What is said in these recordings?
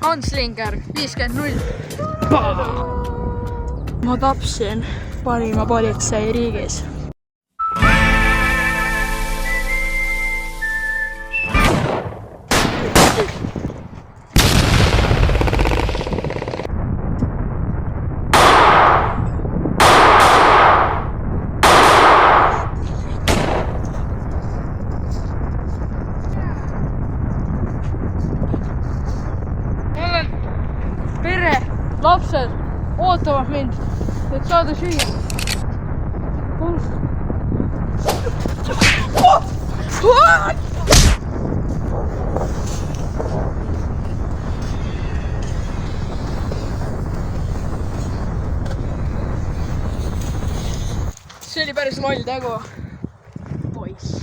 Kantslinger 50-0. Ma tapsin parima politsei riigis. Pere, lapsed ootavad mind, et saada süüa. See oli päris loll tegu, poiss.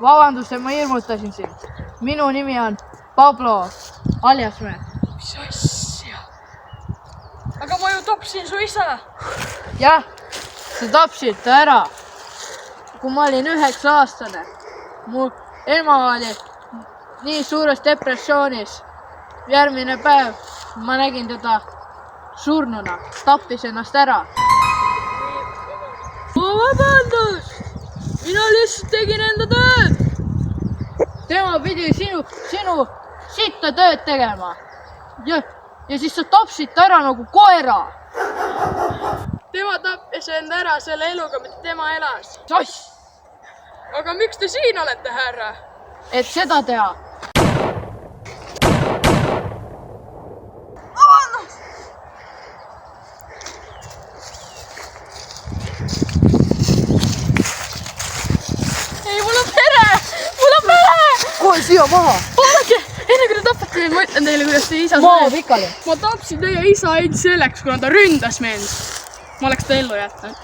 Vabandust, et ma hirmutasin sind. Minu nimi on Pablo Aljasmäe. Mis asja? Aga ma ju tapsin su isa. Jah, sa tapsid ta ära. Kui ma olin 9-aastane, mu ema oli nii suures depressioonis. Järgmine päev ma nägin teda surnuna, tappis ennast ära. Vabandust! Mina lihtsalt tegin enda tööd. Tema pidi sinu sitta tööd tegema. Ja siis sa tapsid ta ära nagu koera. Tema tappis enda ära selle eluga, mida tema elas. Soss! Aga miks te siin olete, härra? Et seda teha. Kohe siia maha! Oodake! Enne kui te tapate, ma ütlen teile, kuidas teie isa Maa pikali! Ma tapsin teie isa ainult selleks, kuna ta ründas mind. Ma oleks ta ellu jätnud.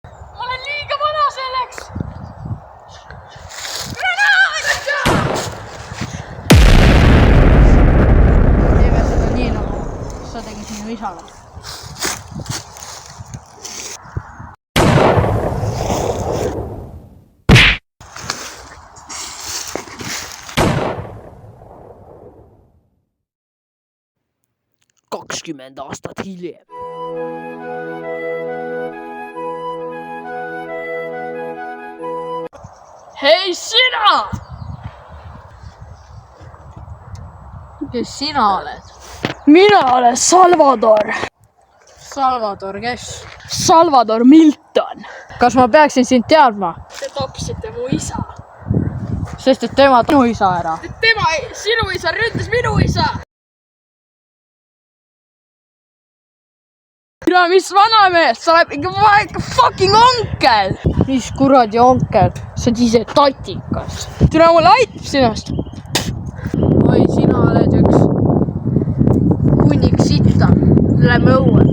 Ma olen liiga vana selleks! Teeme seda nii nagu sa tegid minu isale. Kakskümmend aastat hiljem. Hei sina! Kes sina oled? Mina olen Salvador. Salvador, kes? Salvador Milton. Kas ma peaksin sind teadma? Te tapsite mu isa. Sest et tema minu isa ära. Sinu isa ründas minu isa. Türa, mis vanamees, sa oled ikka fucking onkel! Mis kuradi onkel, sa oled ise tatikas. Türa, mulle aitab sinust. Oi, sina oled üks hunnik sitta. Lähme õue.